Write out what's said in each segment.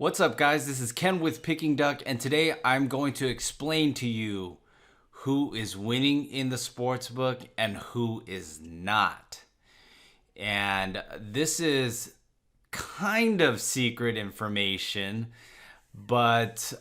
What's up, guys? This is Ken with Picking Duck, and today I'm going to explain to you who is winning in the sportsbook and who is not. And this is kind of secret information, but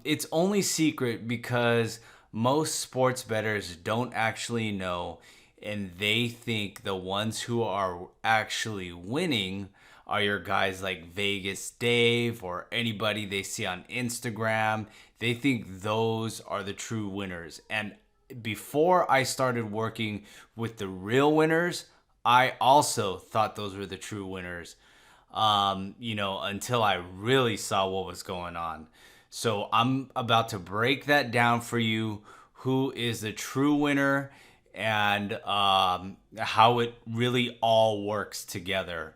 it's only secret because most sports bettors don't actually know, and they think the ones who are actually winning are your guys like Vegas Dave or anybody they see on Instagram. They think those are the true winners. And before I started working with the real winners, I also thought those were the true winners, until I really saw what was going on. So I'm about to break that down for you, who is the true winner and how it really all works together.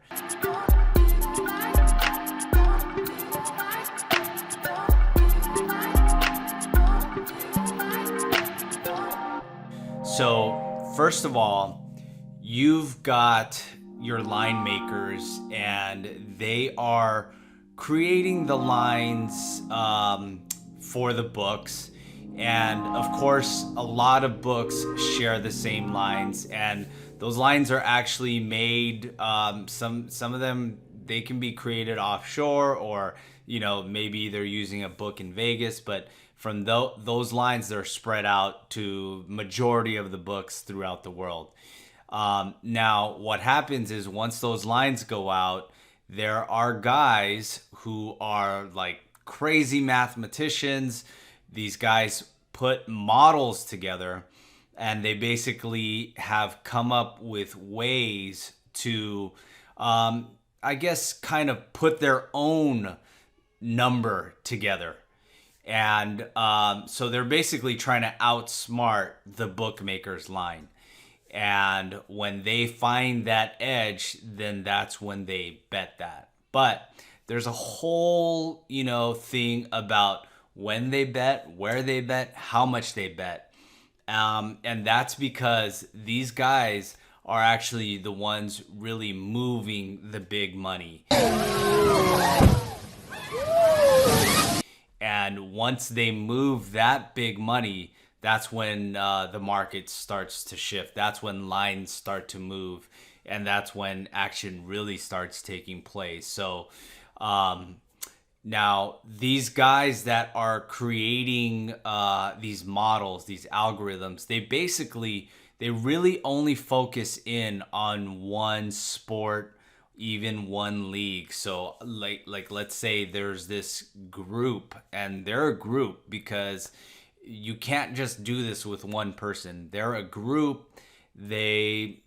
So, first of all, you've got your line makers, and they are creating the lines for the books. And of course, a lot of books share the same lines, and those lines are actually made. Some of them they can be created offshore, or maybe they're using a book in Vegas, but from those lines, they're spread out to majority of the books throughout the world. Now, what happens is once those lines go out, there are guys who are like crazy mathematicians. These guys put models together, and they basically have come up with ways to, I guess, kind of put their own number together. And so they're basically trying to outsmart the bookmaker's line. And when they find that edge, then that's when they bet that. But there's a whole, thing about when they bet, where they bet, how much they bet. And that's because these guys are actually the ones really moving the big money. And once they move that big money, that's when the market starts to shift. That's when lines start to move. And that's when action really starts taking place. So now these guys that are creating these models, these algorithms, they really only focus in on one sport, even one league. So like let's say there's this group, and they're a group because you can't just do this with one person. They're a group. They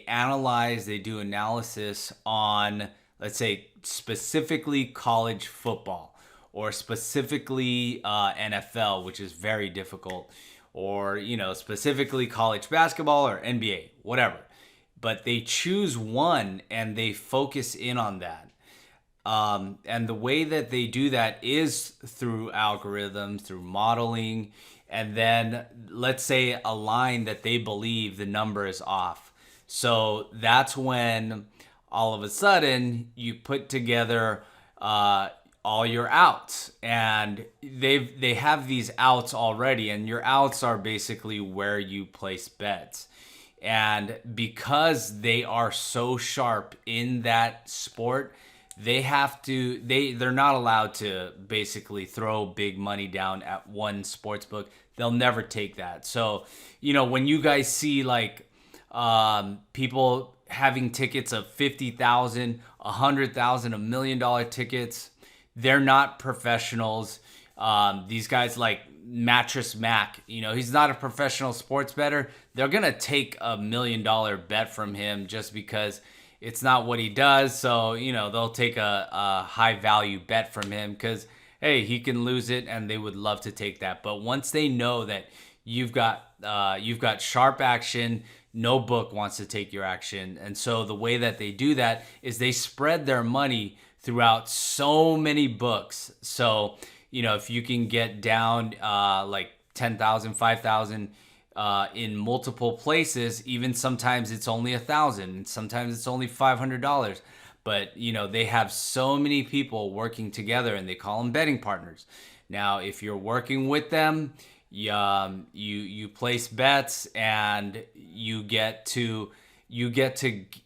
analyze, they do analysis on, let's say, specifically college football, or specifically NFL, which is very difficult, or specifically college basketball or NBA, whatever. But they choose one and they focus in on that. And the way that they do that is through algorithms, through modeling, and then let's say a line that they believe the number is off. So that's when all of a sudden you put together all your outs, and they have these outs already, and your outs are basically where you place bets. And because they are so sharp in that sport, they're not allowed to basically throw big money down at one sports book. They'll never take that. So, when you guys see like people having tickets of 50,000, 100,000, $1 million tickets, they're not professionals. These guys like Mattress Mac, he's not a professional sports bettor. They're going to take $1 million bet from him just because it's not what he does. So, they'll take a high value bet from him because, hey, he can lose it, and they would love to take that. But once they know that you've got sharp action, no book wants to take your action. And so the way that they do that is they spread their money throughout so many books. So, if you can get down like 10,000, 5,000 in multiple places, even sometimes it's only 1,000, sometimes it's only $500. but they have so many people working together, and they call them betting partners. Now, if you're working with them, you place bets, and you get to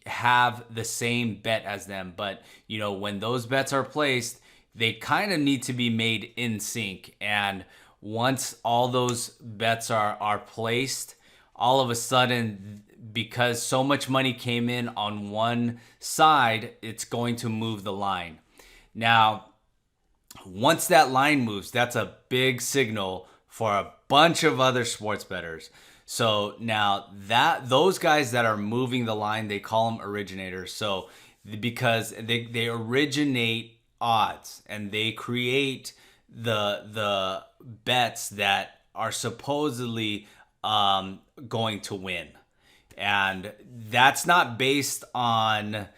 have the same bet as them. But when those bets are placed, they kind of need to be made in sync. And once all those bets are placed, all of a sudden, because so much money came in on one side, it's going to move the line. Now, once that line moves, that's a big signal for a bunch of other sports bettors. So now that those guys that are moving the line, they call them originators. So because they originate odds, and they create the bets that are supposedly going to win. And that's not based on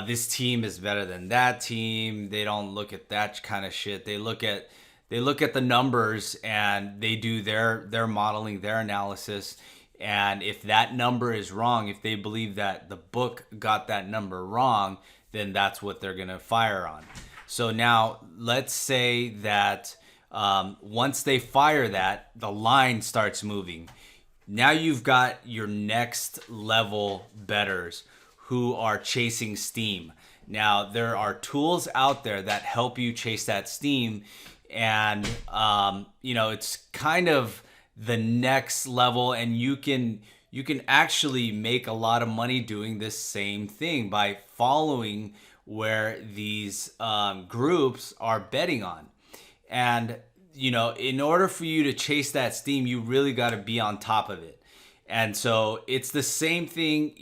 this team is better than that team. They don't look at that kind of shit. They look at the numbers, and they do their modeling, their analysis. And if that number is wrong, if they believe that the book got that number wrong, then that's what they're going to fire on. So now let's say that once they fire that, the line starts moving. Now you've got your next level bettors who are chasing steam. Now, there are tools out there that help you chase that steam. And, it's kind of the next level, and you can actually make a lot of money doing this same thing by following where these groups are betting on. And, in order for you to chase that steam, you really got to be on top of it. And so it's the same thing.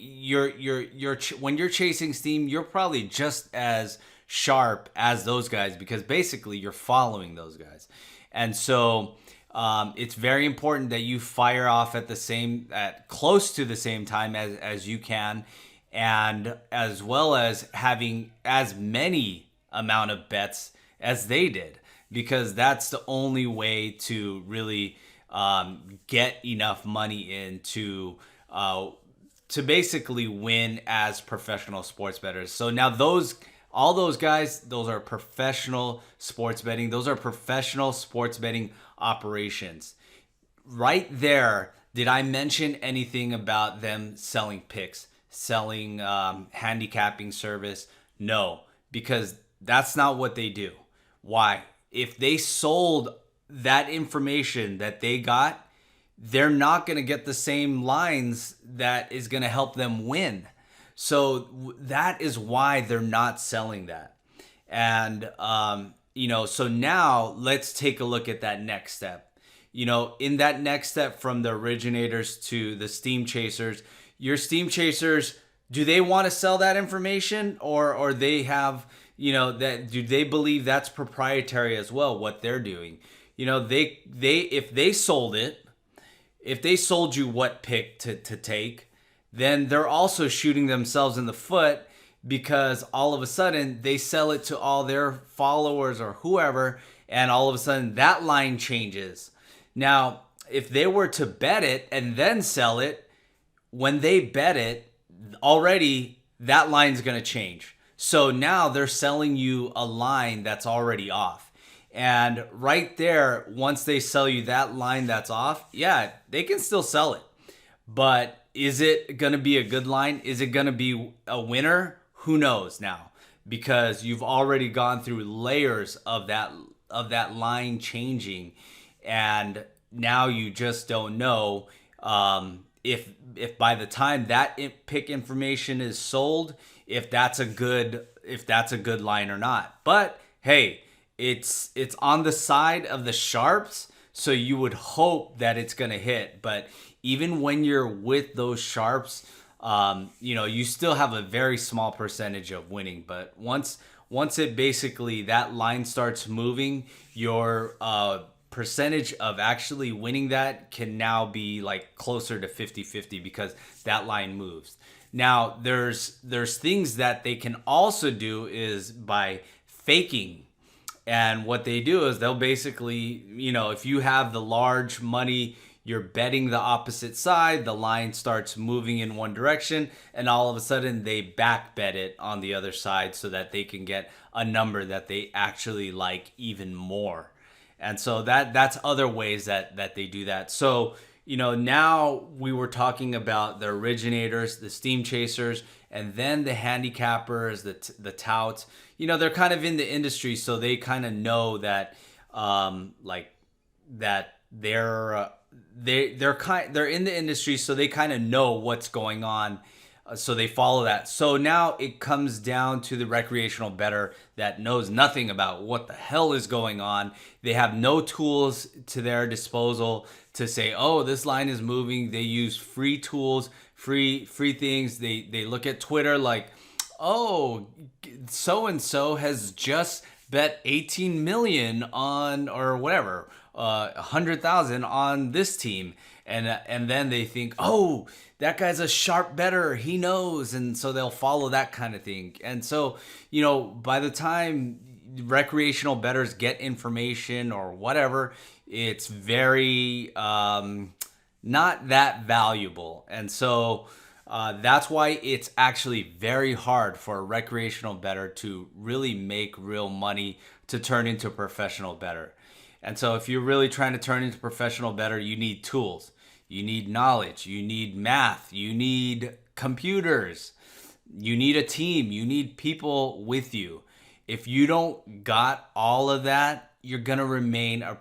When you're chasing steam, you're probably just as sharp as those guys, because basically you're following those guys. And so it's very important that you fire off at close to the same time as you can, and as well as having as many amount of bets as they did, because that's the only way to really get enough money in to basically win as professional sports bettors. So now all those guys, those are professional sports betting. Those are professional sports betting operations. Right there, did I mention anything about them selling picks, selling handicapping service? No, because that's not what they do. Why? If they sold that information that they got, they're not going to get the same lines that is going to help them win. So that is why they're not selling that. And, so now let's take a look at that next step. In that next step, from the originators to the steam chasers, your steam chasers, do they want to sell that information, or they have, do they believe that's proprietary as well, what they're doing? If they sold it, if they sold you what pick to take, then they're also shooting themselves in the foot, because all of a sudden they sell it to all their followers or whoever, and all of a sudden that line changes. Now, if they were to bet it and then sell it, when they bet it, already that line's going to change. So now they're selling you a line that's already off. And right there, once they sell you that line that's off, yeah, they can still sell it. But is it going to be a good line? Is it going to be a winner? Who knows now? Because you've already gone through layers of that line changing, and now you just don't know if by the time that pick information is sold, if that's a good line or not. But hey, it's on the side of the sharps, so you would hope that it's going to hit. But even when you're with those sharps, you still have a very small percentage of winning. But once it basically, that line starts moving, your percentage of actually winning that can now be like closer to 50-50, because that line moves. Now, there's things that they can also do is by faking. And what they do is they'll basically, if you have the large money, you're betting the opposite side, the line starts moving in one direction, and all of a sudden they back bet it on the other side so that they can get a number that they actually like even more. And so that's other ways that they do that. So, now we were talking about the originators, the steam chasers, and then the handicappers, the touts. They're kind of in the industry, so they kind of know that, that they're in the industry, so they kind of know what's going on. So they follow that. So now it comes down to the recreational bettor that knows nothing about what the hell is going on. They have no tools to their disposal to say, oh, this line is moving. They use free tools, free things. They look at Twitter like, oh, so-and-so has just bet 18 million on, or whatever, 100,000 on this team. And then they think, oh, that guy's a sharp bettor, he knows. And so they'll follow that kind of thing. And so, by the time recreational bettors get information or whatever, it's very not that valuable. And so that's why it's actually very hard for a recreational bettor to really make real money to turn into a professional bettor. And so if you're really trying to turn into a professional bettor, you need tools. You need knowledge, you need math, you need computers, you need a team, you need people with you. If you don't got all of that, you're going to remain a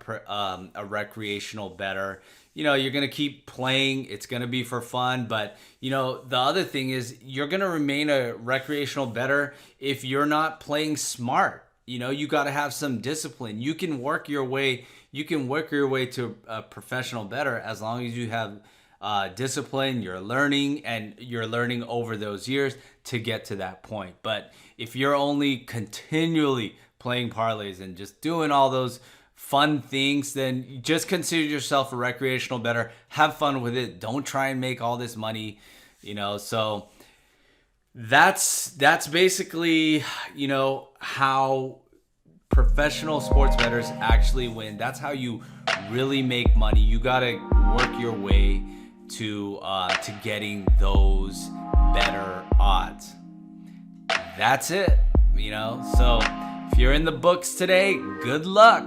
recreational bettor. You're going to keep playing. It's going to be for fun. But, the other thing is you're going to remain a recreational bettor if you're not playing smart. You got to have some discipline. You can work your way to a professional bettor as long as you have discipline, you're learning over those years to get to that point. But if you're only continually playing parlays and just doing all those fun things, then just consider yourself a recreational bettor. Have fun with it. Don't try and make all this money, so that's basically, how professional sports bettors actually win. That's how you really make money. You got to work your way to getting those better odds. That's it, So if you're in the books today, good luck.